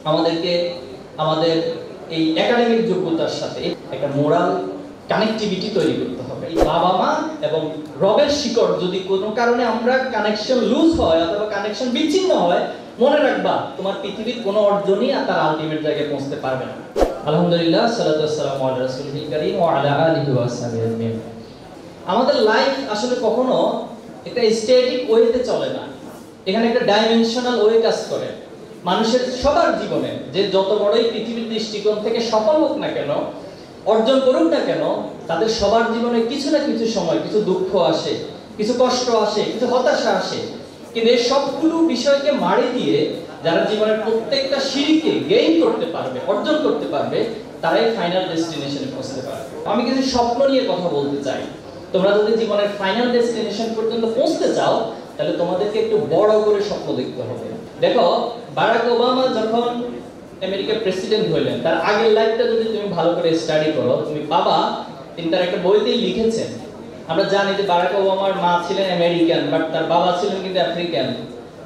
আমাদেরকে আমাদের এই একাডেমিক যোগ্যতার সাথে একটা মোরাল কানেক্টিভিটি তৈরি করতে হবে। বাবা মা এবং রবের শিকড় যদি কোনো কারণে আমরা কানেকশন লুজ হয় অথবা কানেকশন বিচ্ছিন্ন হয়, মনে রাখবা তোমার পৃথিবীর কোনো অর্জনই আর তার আলটিমেট জায়গায় পৌঁছতে পারবে না। আলহামদুলিল্লাহ, সালাতু ওয়াসসালামু আলা রাসূলিল কারীম ওয়া আলা আলিহি ওয়া সাহবিহি আজমাইন। আমাদের লাইফ আসলে কখনো একটা স্ট্যাটিক ওয়েতে চলে না, এখানে একটা ডাইমেনশনাল ওয়ে কাজ করে। মানুষের সবার জীবনে যে যত বড়ই পৃথিবীর দৃষ্টিকোণ থেকে সফল হোক না কেন, অর্জন করুক না কেন, তাদের সবার জীবনে কিছু না কিছু সময় কিছু দুঃখ আসে, কিছু কষ্ট আসে, কিছু হতাশা আসে। কিন্তু এই সবগুলো বিষয়কে মারি দিয়ে যারা জীবনের প্রত্যেকটা সিঁড়িকে গেইন করতে পারবে, অর্জন করতে পারবে, তারাই ফাইনাল ডেস্টিনেশনে পৌঁছতে পারবে। আমি কিছু স্বপ্ন নিয়ে কথা বলতে চাই। তোমরা যদি জীবনের ফাইনাল ডেস্টিনেশন পর্যন্ত পৌঁছতে চাও, তাহলে তোমাদেরকে একটু বড় করে স্বপ্ন দেখতে হবে। দেখো, বারাক ওবামা যখন আমেরিকার প্রেসিডেন্ট হইলেন, তার আগের লাইফটা যদি তুমি ভালো করে স্টাডি করো, তুমি পাবা তিনি তার একটা বইতেই লিখেছেন। আমরা জানি যে বারাক ওবামার মা ছিলেন আমেরিকান, বাট তার বাবা ছিলেন কিন্তু আফ্রিকান।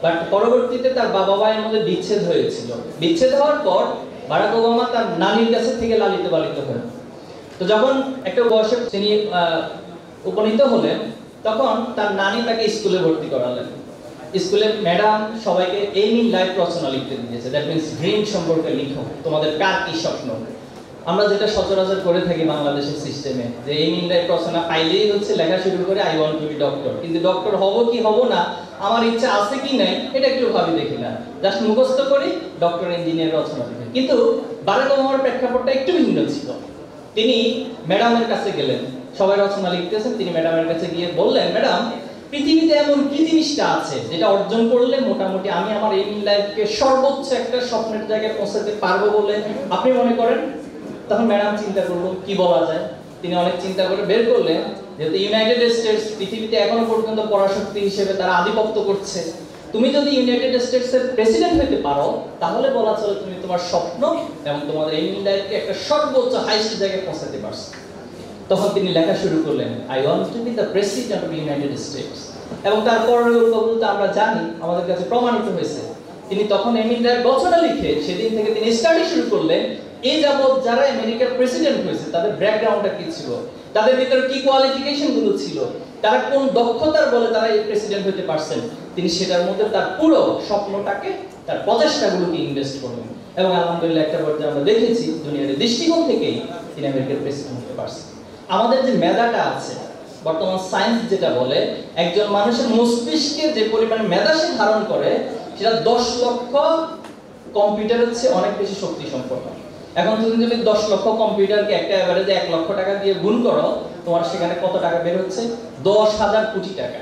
বাট পরবর্তীতে তার বাবা ভাইয়ের মধ্যে বিচ্ছেদ হয়েছিল। বিচ্ছেদ হওয়ার পর বারাক ওবামা তার নানির কাছে থেকে লালিত পালিত হলেন। তো যখন একটা বয়সে তিনি উপনীত হলেন, তখন তার নানি তাকে স্কুলে ভর্তি করালেন। স্কুলের ম্যাডাম সবাইকে এইম ইন লাইফ রচনা লিখতে দিয়েছে। দ্যাট মিন্স ড্রিম সম্পর্কে লিখো, তোমাদের কার কি স্বপ্ন। আমরা যেটা সচরাচর করে থাকি বাংলাদেশের সিস্টেমে, যে এইম ইন লাইফ রচনা পাইলেই হচ্ছে লেখা শুরু করে I want to be doctor. কিন্তু ডক্টর হব কি হব না, আমার ইচ্ছা আছে কি নাই, এটা একটু ভাবি দেখি না, জাস্ট মুখস্থ করি ডক্টর ইঞ্জিনিয়ার রচনা লিখি। কিন্তু বারাক ওবামার প্রেক্ষাপটটা একটু ভিন্ন ছিল। তিনি ম্যাডামের কাছে গেলেন, সবাই রচনা লিখতেছেন, তিনি ম্যাডামের কাছে গিয়ে বললেন, ম্যাডাম, পৃথিবীতে এমন কি জিনিসটা আছে যেটা অর্জন করলে মোটামুটি আমি আমার এইম ইন লাইফকে সর্বোচ্চ একটা স্বপ্নের জায়গায় পৌঁছাতে পারবো বলে আপনি মনে করেন? তখন ম্যাডাম চিন্তা করলো কি বলা যায়। তিনি অনেক চিন্তা করে বের করলেন, যেহেতু ইউনাইটেড স্টেটস পৃথিবীতে এখনো পর্যন্ত পরাশক্তি হিসেবে তারা আধিপত্য করছে, তুমি যদি ইউনাইটেড স্টেটসের প্রেসিডেন্ট হতে পারো, তাহলে বলা চলে তুমি তোমার স্বপ্ন এবং তোমাদের এইম ইন লাইফকে একটা সর্বোচ্চ হাইস্ট জায়গায় পৌঁছাতে পারছো। তখন তিনি লেখা শুরু করলেন, I want to B the president of United states. এবং তার পরবর্তীতে আমরা জানি, আমাদের কাছে প্রমাণিত হয়েছে, তিনি তখন এইম ইন লাইফ রচনা লিখে সেদিন থেকে তিনি স্টাডি শুরু করলেন। এই যাবৎ যারা আমেরিকার প্রেসিডেন্ট হয়েছে তাদের ব্যাকগ্রাউন্ডটা কি ছিল, তাদের ভিতরে কি কোয়ালিফিকেশন গুলো ছিল, তারা কোন দক্ষতার বলে তারা এই প্রেসিডেন্ট হতে পারছেন, তিনি সেটার মধ্যে তার পুরো স্বপ্নটাকে, তার প্রচেষ্টাগুলোকে ইনভেস্ট করলেন। এবং আলহামদুলিল্লাহ একটা পর্যায়ে আমরা দেখেছি দুনিয়ার দৃষ্টিকোণ থেকেই তিনি আমেরিকার প্রেসিডেন্ট হতে পারছেন। আমাদের যে মেধাটা আছে, বর্তমান সায়েন্স যেটা বলে, একজন মানুষের মস্তিষ্কে যে পরিমাণ মেধা সে ধারণ করে, সেটা 10 লক্ষ কম্পিউটারের চেয়ে অনেক বেশি শক্তি সম্পন্ন। এখন তুমি যদি 10 লক্ষ কম্পিউটারকে একটা এভারেজে 1 লক্ষ টাকা দিয়ে গুণ করো, তোমার সেখানে কত টাকা বের হচ্ছে? 10,000 কোটি টাকা।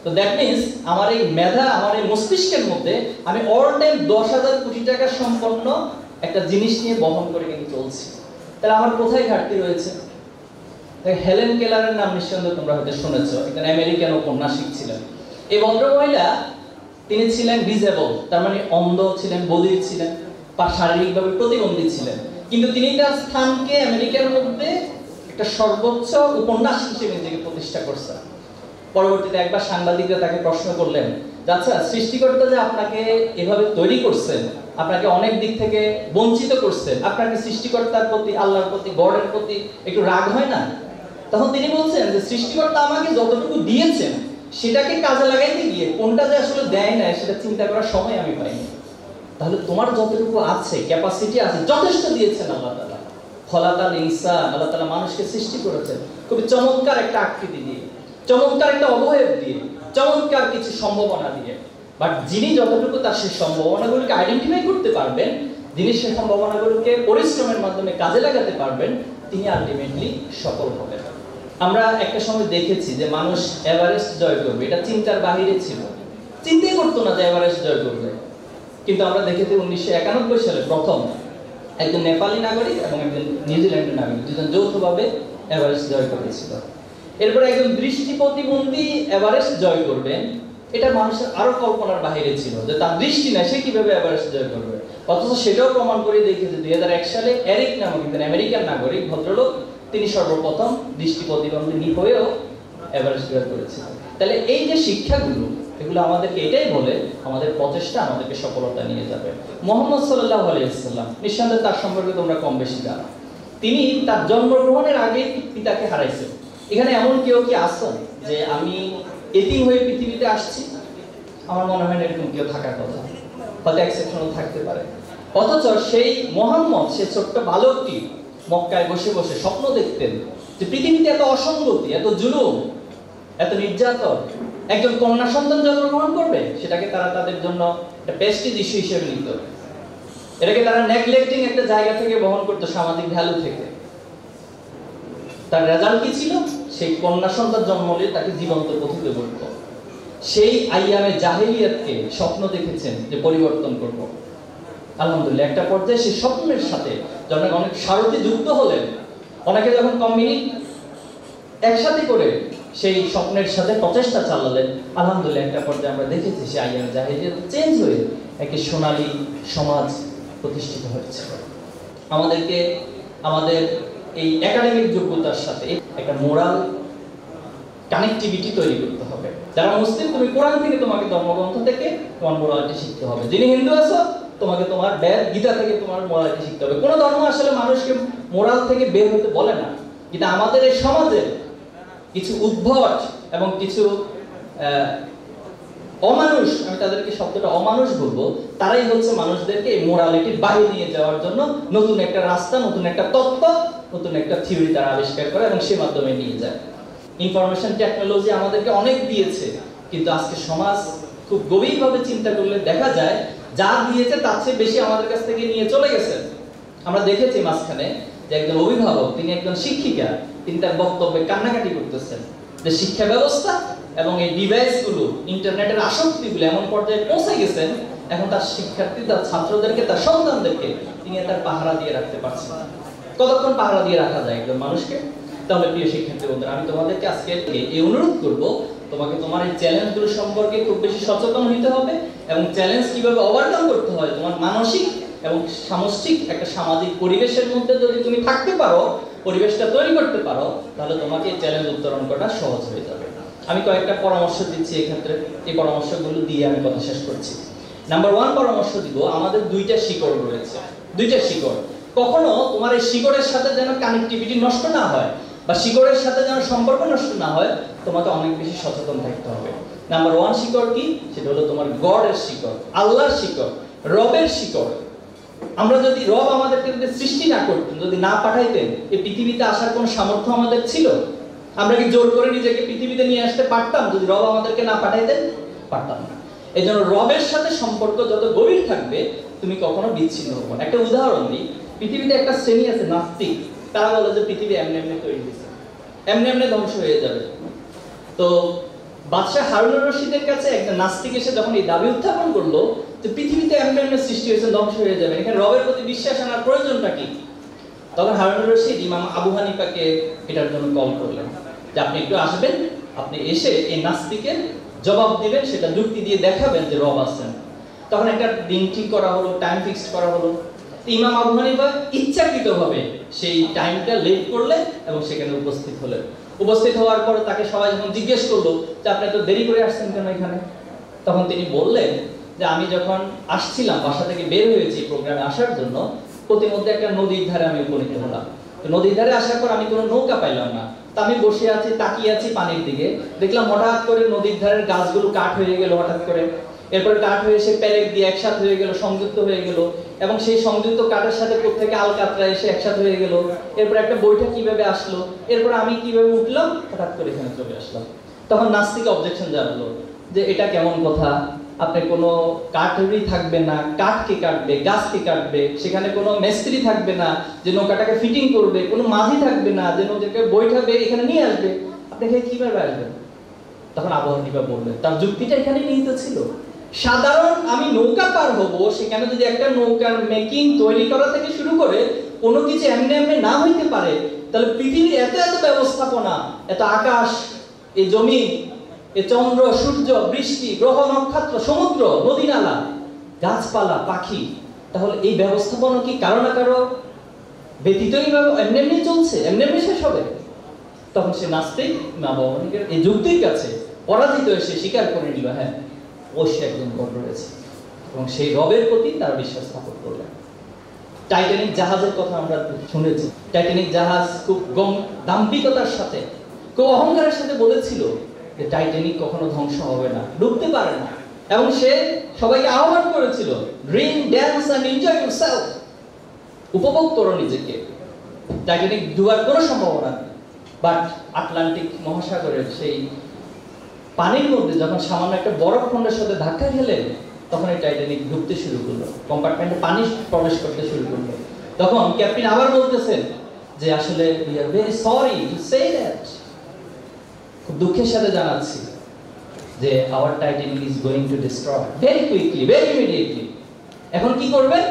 তো দ্যাট মিন্স আমার এই মেধা, আমার এই মস্তিষ্কের মধ্যে আমি অল টাইম 10,000 কোটি টাকা সম্পন্ন একটা জিনিস নিয়ে বহন করে কিন্তু চলছি। তাহলে আমার কোথায় ঘাটতি রয়েছে? হেলেন কেলারের নাম নিশ্চয়ই তোমরা হয়তো শুনেছো, একজন আমেরিকান উপন্যাসিক ছিলেন। এই ভদ্রমহিলা, তিনি ছিলেন ডিসেবল, তার মানে অন্ধ ছিলেন, বধির ছিলেন বা শারীরিকভাবে প্রতিবন্ধী ছিলেন। কিন্তু তিনি তার স্থানকে আমেরিকার মধ্যে একটা সর্বোচ্চ উপন্যাসিক হিসেবে নিজেকে প্রতিষ্ঠা করছেন। পরবর্তীতে একবার সাংবাদিকরা তাকে প্রশ্ন করলেন, আচ্ছা, সৃষ্টিকর্তা যে আপনাকে এভাবে তৈরি করছেন, আপনাকে অনেক দিক থেকে বঞ্চিত করছেন, আপনার কি সৃষ্টিকর্তার প্রতি, আল্লাহর প্রতি, গডের প্রতি একটু রাগ হয় না? তখন তিনি বলছেন যে সৃষ্টিকর্তা আমাকে যতটুকু দিয়েছেন সেটাকে কাজে লাগাইতে গিয়ে কোনটা যে আসলে দেয় না সেটা চিন্তা করার সময় আমি পাইনি। তাহলে তোমার যতটুকু আছে, ক্যাপাসিটি আছে, যথেষ্ট দিয়েছেন আল্লাহ তাআলা। খলাকাল ইনসান, আল্লাহ তাআলা মানুষকে সৃষ্টি করেছেন খুব চমৎকার একটা আকৃতি দিয়ে, চমৎকার একটা অবয়ব দিয়ে, চমৎকার কিছু সম্ভাবনা দিয়ে। বাট যিনি যতটুকু তার সেই সম্ভাবনাগুলোকে আইডেন্টিফাই করতে পারবেন, যিনি সেই সম্ভাবনাগুলোকে পরিশ্রমের মাধ্যমে কাজে লাগাতে পারবেন, তিনি আলটিমেটলি সফল হবেন। আমরা একটা সময় দেখেছি যে মানুষ এভারেস্ট জয় করবে, এটা চিন্তার বাহিরে ছিল, চিন্তাই করতো না যে এভারেস্ট জয় করবে। কিন্তু আমরা দেখেছি 1991 সালে প্রথম একজন নেপালি নাগরিক এবং একজন নিউজিল্যান্ডের নাগরিক, দুজন যৌথভাবে এভারেস্ট জয় করেছিল। এরপরে একজন দৃষ্টি প্রতিবন্ধী এভারেস্ট জয় করবেন, এটা মানুষের আরো কল্পনার বাহিরে ছিল যে তার দৃষ্টি নাই, সে কিভাবে এভারেস্ট জয় করবে। অথচ সেটাও প্রমাণ করে দেখেছে 2001 সালে এরিক নামক একজন আমেরিকান নাগরিক ভদ্রলোক, তিনি সর্বপ্রথম দৃষ্টি প্রতিবন্ধী হয়েও এভারেস্ট জয় করেছিলেন। তাহলে এই যে শিক্ষাগুলো, এগুলো আমাদেরকে এটাই বলে আমাদের প্রচেষ্টা আমাদেরকে সফলতা নিয়ে যাবে। মুহাম্মদ সাল্লাল্লাহু আলাইহি ওয়াসাল্লাম, নিঃসন্দেহে তার সম্পর্কে তোমরা কম বেশি জানো। তিনি তার জন্মগ্রহণের আগে পিতাকে হারাইছেন। এখানে এমন কেউ কি আছেন যে আমি এতিম হয়ে পৃথিবীতে আসছি? আমার মনে হয় না এরকম কেউ থাকার কথা, হয়তো এক্সেপশনও থাকতে পারে। অথচ সেই মুহাম্মদ, সে ছোট্ট বালকটি মক্কায় বসে বসে স্বপ্ন দেখতেন যে পৃথিবীতে এত অসঙ্গতি, এত জুলুম, এত নির্যাতন, একজন কন্যা সন্তান জন্মগ্রহণ করবে সেটাকে তারা তাদের জন্য একটা প্রেস্টিজ ইস্যু হিসেবে নিত। এটাকে তারা নেগলেক্টিং একটা জায়গা থেকে বহন করতো, সামাজিক ভ্যালু থেকে। তার রেজাল্ট কি ছিল? সেই কন্যা সন্তান জন্ম নিয়ে তাকে জীবন্ত পথিত করত। সেই আইয়ামে জাহেলিয়াতকে স্বপ্ন দেখেছেন যে পরিবর্তন করব। আলহামদুলিল্লাহ একটা পর্যায়ে সেই স্বপ্নের সাথে যখন অনেক সারথি যুক্ত হলেন, অনেকে যখন কমিউনিটি একসাথে করে সেই স্বপ্নের সাথে প্রচেষ্টা চালালেন, আলহামদুলিল্লাহ একটা পর্যায়ে আমরা দেখেছি সেই আইয়ামে জাহেলিয়াত চেঞ্জ হয়ে একটি সোনালী সমাজ প্রতিষ্ঠিত হয়েছে। আমাদেরকে আমাদের এই একাডেমিক যোগ্যতার সাথে একটা মোরাল কানেক্টিভিটি তৈরি করতে হবে। যারা মুসলিম, তুমি কোরআন থেকে তোমাকে ধর্মগ্রন্থ থেকে তোমার মোরালিটি শিখতে হবে। যিনি হিন্দু আছো, তোমাকে তোমার বেদ গীতা থেকে তোমার মোরালিটি শিখতে হবে। কোনো ধর্ম আসলে মানুষকে মোরাল থেকে বের হতে বলে না, কিন্তু আমাদের এই সমাজে কিছু উদ্ভট এবং কিছু অমানুষ, আমি তাদেরকে শব্দটা অমানুষ বলবো, তারাই হচ্ছে মানুষদেরকে এই মোরালিটির বাইরে নিয়ে যাওয়ার জন্য নতুন একটা রাস্তা, নতুন একটা তত্ত্ব, নতুন একটা থিওরি তারা আবিষ্কার করে এবং সে মাধ্যমে নিয়ে যায়। ইনফরমেশন টেকনোলজি আমাদেরকে অনেক দিয়েছে, কিন্তু আজকে সমাজ খুব গভীরভাবে চিন্তা করলে দেখা যায় যা দিয়েছে তার চেয়ে বেশি আমাদের কাছ থেকে নিয়ে চলে গেছে। আমরা দেখেছি মাঝখানে যে একজন অভিভাবক, তিনি একজন শিক্ষিকা, তিনি তার বক্তব্যে কান্নাকাটি করতেছেন যে শিক্ষা ব্যবস্থা এবং এই ডিভাইসগুলো, ইন্টারনেটের আসক্তিগুলো এমন পর্যায়ে পৌঁছে গেছেন, এখন তার শিক্ষার্থী, তার ছাত্রদেরকে, তার সন্তানদেরকে তিনি তার পাহারা দিয়ে রাখতে পারছেন। কতক্ষণ পাহারা দিয়ে রাখা যায় একজন মানুষকে? তাহলে প্রিয় শিক্ষার্থী বন্ধুরা, আমি তোমাদেরকে আজকে এই অনুরোধ করব, তোমাকে তোমার এই চ্যালেঞ্জগুলো সম্পর্কে খুব বেশি সচেতন হতে হবে এবং চ্যালেঞ্জ কিভাবে ওভারকাম করতে হয় তোমার মানসিক এবং সামষ্টিক একটা সামাজিক পরিবেশের মধ্যে যদি তুমি থাকতে পারো, পরিবেশটা তৈরি করতে পারো, তাহলে তোমাকে এই চ্যালেঞ্জ উত্তরণ করা সহজ হয়ে যাবে। আমি কয়েকটা পরামর্শ দিচ্ছি এক্ষেত্রে, এই পরামর্শগুলো দিয়ে আমি কথা শেষ করছি। নাম্বার 1 পরামর্শ দিব, আমাদের দুইটা শিকড় রয়েছে, দুইটা শিকড়। কখনো তোমার এই শিকড়ের সাথে যেন কানেক্টিভিটি নষ্ট না হয় বা শিকড়ের সাথে যেন সম্পর্ক নষ্ট না হয়, তোমাকে অনেক বেশি সচেতন থাকতে হবে। নাম্বার 1 শিকড় কি? সেটা হলো তোমার গডের শিকড়, আল্লাহর শিকড়, রবের শিকড়। আমরা যদি রব আমাদেরকে যদি সৃষ্টি না করতেন, যদি না পাঠাইতেন, এই পৃথিবীতে আসার কোনো সামর্থ্য আমাদের ছিল? আমরা কি জোর করে নিজেকে পৃথিবীতে নিয়ে আসতে পারতাম যদি রব আমাদেরকে না পাঠাইতেন? পারতাম না। এই জন্য রবের সাথে সম্পর্ক যত গভীর থাকবে, তুমি কখনো বিচ্ছিন্ন হবে না। একটা উদাহরণ দিই, পৃথিবীতে একটা শ্রেণী আছে নাস্তিক, তারা বলে যে পৃথিবী এমনি এমনি তৈরি হয়েছে, এমনি এমনি ধ্বংস হয়ে যাবে। তো বাদশাহ হারুনুর রশিদের কাছে একজন নাস্তিক এসে যখন এই দাবি উত্থাপন করলো যে পৃথিবীতে এমনি এমনি সৃষ্টি হয়েছে, ধ্বংস হয়ে যাবে, এখানে রবের প্রতি বিশ্বাস আনার প্রয়োজনটা কি? তখন হারুনুর রশিদ ইমাম আবু হানিফাকে এটার জন্য কল করলেন যে আপনি একটু আসবেন, আপনি এসে এই নাস্তিকের জবাব দিবেন, সেটা যুক্তি দিয়ে দেখাবেন যে রব আছেন। তখন একটা দিন ঠিক করা হলো, টাইম ফিক্সড করা হলো। ইমাম আবু হানিফা ইচ্ছাকৃতভাবে সেই টাইমটা লেট করলেন এবং সেখানে উপস্থিত হলেন। উপস্থিত হওয়ার পর তাকে সবাই যখন জিজ্ঞেস করলো যে আপনি এত দেরি করে আসছেন কেন এখানে, তখন তিনি বললেন যে আমি যখন আসছিলাম, বাসা থেকে বের হয়েছি প্রোগ্রামে আসার জন্য, প্রতিমধ্যে একটা নদীর ধারে আমি উপনীত হলাম। তো নদীর ধারে আসার পর আমি কোনো নৌকা পাইলাম না, তা আমি বসে আছি, তাকিয়ে আছি পানির দিকে, দেখলাম হঠাৎ করে নদীর ধারের গাছগুলো কাঠ হয়ে গেল হঠাৎ করে, এরপরে কাঠ হয়ে সে প্যালেট দিয়ে একসাথে হয়ে গেল, সংযুক্ত হয়ে গেল, এবং সেই সংযুক্ত কাঠের সাথে প্রত্যেকে আলকাতরা এসে একসাথে হয়ে গেল। এরপর একটা বৈঠক কিভাবে আসলো, এরপর আমি কিভাবে উঠলাম, হঠাৎ করে এখানে চলে আসলাম। তখন নাস্তিক অবজেকশন জানালো যে এটা কেমন কথা, আপনি কোনো কাঠেরই থাকবে না, কাঠকে কাটবে, গাছকে কাটবে, সেখানে কোনো মিস্ত্রি থাকবে না যে নৌকাটাকে ফিটিং করবে, কোনো মাঝি থাকবে না যে নৌকাকে বৈঠাবে এখানে নিয়ে আসবে, আপনি এখানে কিভাবে আসবেন? তখন আবু হানিফা বললেন, তার যুক্তিটা এখানে নিহিত ছিল। সাধারণ আমি নৌকা পার হবো, সেখানে যদি একটা নৌকার মেকিং তৈরি করা থেকে শুরু করে কোনো কিছু এমনি এমনি না হইতে পারে, তাহলে পৃথিবীর এত এত ব্যবস্থাপনা, এত আকাশ, এই জমি, এই চন্দ্র, সূর্য, বৃষ্টি, গ্রহ, নক্ষত্র, সমুদ্র, নদী নালা, গাছপালা, পাখি, তাহলে এই ব্যবস্থাপনা কি কারো না কারো ব্যতীতই এমনি এমনি চলছে, এমনি এমনি শেষ হবে? তখন সে নাস্তিক আবু হানিফার এই যুক্তির কাছে পরাজিত হয়ে সে স্বীকার করে নিল, হ্যাঁ অবশ্যই একজন গড রয়েছে, এবং সেই রবের প্রতি তারা বিশ্বাস স্থাপন করলেন। টাইটানিক জাহাজের কথা আমরা শুনেছি। টাইটানিক জাহাজ খুব দাম্ভিকতার সাথে, খুব অহংকারের সাথে বলেছিল যে টাইটানিক কখনো ধ্বংস হবে না, ডুবতে পারে না, এবং সে সবাইকে আহ্বান করেছিল, drink, dance and enjoy yourself, উপভোগ করো নিজেকে, টাইটানিক ডুবার কোনো সম্ভাবনা নেই। বাট আটলান্টিক মহাসাগরের সেই পানির মধ্যে যখন সামান্য একটা বরফ খণ্ডের সাথে ধাক্কা খেলেন, তখন এই টাইটানিক ডুবতে শুরু করলো, কম্পার্টমেন্টে পানি প্রবেশ করতে শুরু করলো। তখন ক্যাপ্টেন আবার বলতেছেন যে আসলে we are very sorry to say that, খুব দুঃখের সাথে জানাচ্ছি যে our Titanic is going to destroy very quickly, very immediately. এখন কি করবেন?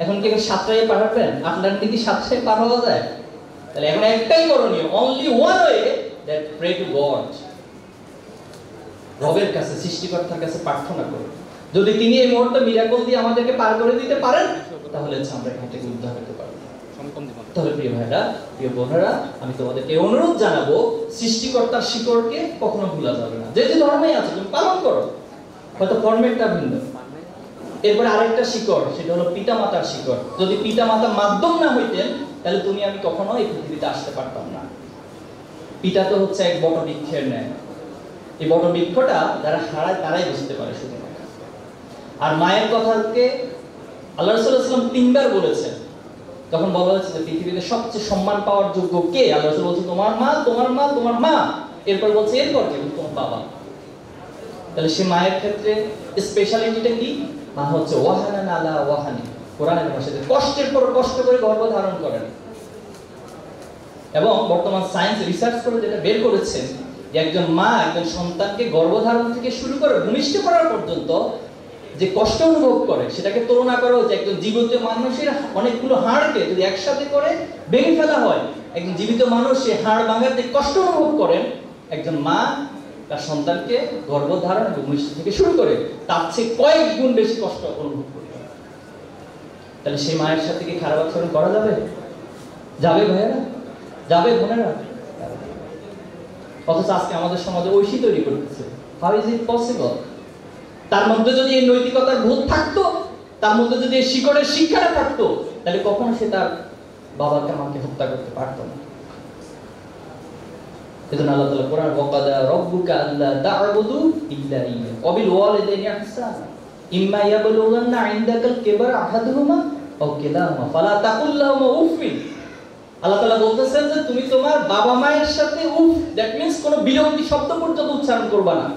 এখন কি সাতটায় পাঠাবেন? আটলান্টিক কি সাতটায় পার হওয়া যায়? তাহলে এখন একটাই করণীয়, only one way, that pray to God, রবের কাছে, সৃষ্টিকর্তার কাছে প্রার্থনা করুন। যদি তিনি এই মুহূর্তে মিরাকল দিয়ে আমাদেরকে পার করে দিতে পারেন, তাহলে আমরা এখান থেকে উদ্ধার হতে পারবো। তাহলে প্রিয় ভাইরা, প্রিয় বোনেরা, আমি তোমাদেরকে অনুরোধ জানাবো, সৃষ্টিকর্তার শিকড়কে কখনো ভুলা যাবে না। যে যে ধর্মেই আছে তুমি পালন করো, হয়তো ফরম্যাটটা ভিন্ন। এরপরে আরেকটা শিকড়, সেটা হলো পিতামাতার শিকড়। যদি পিতামাতা মাধ্যম না হইতেন, তাহলে তুমি আমি কখনো এই পৃথিবীতে আসতে পারতাম না। পিতা তো হচ্ছে এক বট বৃক্ষের ন্যায়। এই বট বৃক্ষটা যারা হারায় তারাই বুঝতে পারে শুধু। আর মায়ের কথাকে আল্লাহ রাসূল সাল্লাল্লাহু আলাইহি ওয়াসাল্লাম 3 বার বলেছেন। তখন বলা হয়েছে যে পৃথিবীতে সবচেয়ে সম্মান পাওয়ার যোগ্য কে? আল্লাহ রাসূল বলছেন তোমার মা, তোমার মা, তোমার মা। এরপর বলছে এরপর কে? তোমার বাবা। তাহলে সে মায়ের ক্ষেত্রে স্পেশালিটিটা কি? মা হচ্ছে ওয়াহানান আলা ওয়াহানি, কোরআনের ভাষাতে কষ্টের পর কষ্ট করে গর্ভ ধারণ করেন। এবং বর্তমান সায়েন্স রিসার্চ করে যেটা বের করেছেন যে একজন মা একজন সন্তানকে গর্ভধারণ থেকে শুরু করে ভূমিষ্ঠ করার পর্যন্ত যে কষ্ট অনুভব করে, সেটাকে তুলনা করা হচ্ছে একজন জীবিত মানুষের অনেকগুলো হাড়কে যদি একসাথে করে ভেঙে ফেলা হয়, একজন জীবিত মানুষ সে হাড় ভাঙাতে কষ্ট অনুভব করেন, একজন মা তার সন্তানকে গর্ভধারণ এবং ভূমিষ্ঠ থেকে শুরু করে তার চেয়ে কয়েক গুণ বেশি কষ্ট অনুভব করে। তাহলে সেই মায়ের সাথে কি খারাপ আচরণ করা যাবে? যাবে ভাইয়েরা? যাবে বোনেরা? অথচ আজকে আমাদের সমাজে ঐশী তৈরি করতেছে। How is it possible? তার মধ্যে যদি এই নৈতিকতার বোধ থাকতো, তার মধ্যে যদি এই শিকড়ের শিক্ষাটা থাকতো, তাহলে কখনো সে তার বাবাকে আমাকে হত্যা করতে পারতো না। এজন্য আল্লাহ তাআলা কোরআন ওয়াকাদা রাব্বুকা আল্লা তা'বুদু ইল্লা ইয়্যাহু ওয়া বিল ওয়ালিদাইনি ইহসানা ইম্মা ইয়াবলুগান্না ইনদাকাল কিবারা আহাদুহুমা আও কিলাহুমা ফালা তাকুল লাহুমা উফিন। আল্লাহ তাআলা বলতেছেন যে তুমি তোমার বাবা মায়ের সাথে উফ, দ্যাট মিন্স কোনো বিরক্তি শব্দ পর্যন্ত উচ্চারণ করবা না।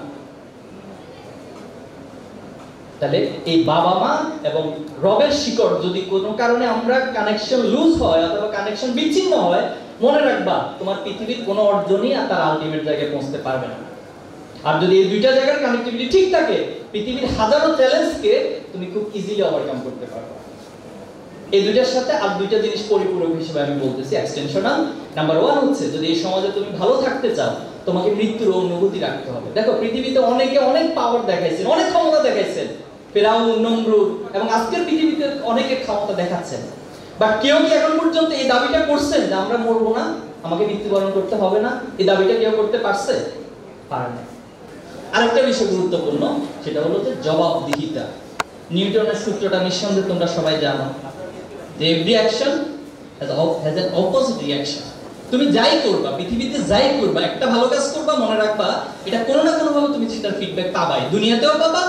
তাহলে এই বাবা মা এবং রবের শিকড় যদি কোনো কারণে আমরা কানেকশন লুজ হয় অথবা কানেকশন বিচ্ছিন্ন হয়, মনে রাখবা তোমার পৃথিবীর কোনো অর্জনই তার আলটিমেট জায়গায় পৌঁছতে পারবে না। আর যদি এই দুইটা জায়গার কানেক্টিভিটি ঠিক থাকে, পৃথিবীর হাজারো চ্যালেঞ্জকে তুমি খুব ইজিলি ওভারকাম করতে পারবে। এই দুইটার সাথে আর দুইটা জিনিস পরিপূরক হিসেবে আমি বলতেছি এক্সটেনশনাল। নাম্বার 1 হচ্ছে, যদি এই সমাজে তুমি ভালো থাকতে চাও, তোমাকে মৃত্যুর অনুভূতি রাখতে হবে। দেখো পৃথিবীতে অনেকে অনেক পাওয়ার দেখাইছেন, অনেক ক্ষমতা দেখাইছেন, ফেরাউন, নমরুদ, এবং আজকের পৃথিবীতে অনেকে ক্ষমতা দেখাচ্ছেন। বাট কেউ কি এখন পর্যন্ত এই দাবিটা করছেন যে আমরা মরবো না, আমাকে মৃত্যুবরণ করতে হবে না? এই দাবিটা কেউ করতে পারছে? পারে না। আরেকটা বিষয় গুরুত্বপূর্ণ, সেটা হলো যে জবাবদিহিতা। নিউটনের সূত্রটা নিঃসন্দেহে তোমরা সবাই জানো যে every action has an opposite reaction. তুমি যাই করবা, পৃথিবীতে যাই করবা, একটা ভালো কাজ করবা, মনে রাখবা এটা কোনো না কোনো ভাবে তুমি সেটার ফিডব্যাক পাবাই, দুনিয়াতেও পাবা,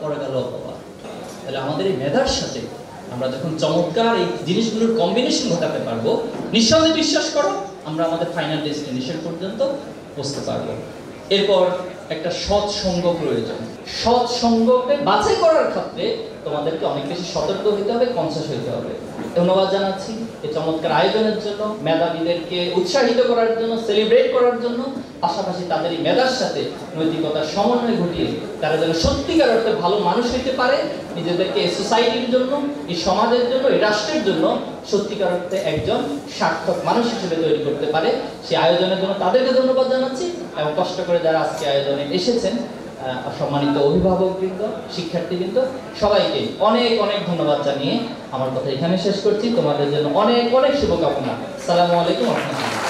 পরকালেও পাবা। তাহলে আমাদের এই মেধার সাথে আমরা যখন চমৎকার এই জিনিসগুলোর কম্বিনেশন ঘটাতে পারবো, নিঃসন্দেহে বিশ্বাস করো আমরা আমাদের ফাইনাল ডেস্টিনেশন পর্যন্ত পৌঁছতে পারবো। এরপর একটা সৎ সঙ্গ প্রয়োজন। সৎ সঙ্গকে বাছাই করার ক্ষেত্রে তোমাদেরকে অনেক বেশি সতর্ক হতে হবে, কনসাস হতে হবে। ধন্যবাদ জানাচ্ছি এই চমৎকার আয়োজনের জন্য, মেধাবীদেরকে উৎসাহিত করার জন্য, সেলিব্রেট করার জন্য, পাশাপাশি তাদের এই মেধার সাথে নৈতিকতার সমন্বয় ঘটিয়ে তারা যেন সত্যিকার অর্থে ভালো মানুষ হইতে পারে, নিজেদেরকে এই সোসাইটির জন্য, এই সমাজের জন্য, এই রাষ্ট্রের জন্য সত্যিকার অর্থে একজন সার্থক মানুষ হিসেবে তৈরি করতে পারে। সেই আয়োজনের জন্য তাদেরকে ধন্যবাদ জানাচ্ছি, এবং কষ্ট করে যারা আজকে আয়োজনে এসেছেন, সম্মানিত অভিভাবকবৃন্দ, শিক্ষার্থীবৃন্দ, সবাইকে অনেক অনেক ধন্যবাদ জানিয়ে আমার কথা এখানে শেষ করছি। তোমাদের জন্য অনেক অনেক শুভকামনা। আসসালামু আলাইকুম ওয়া রাহমাতুল্লাহ।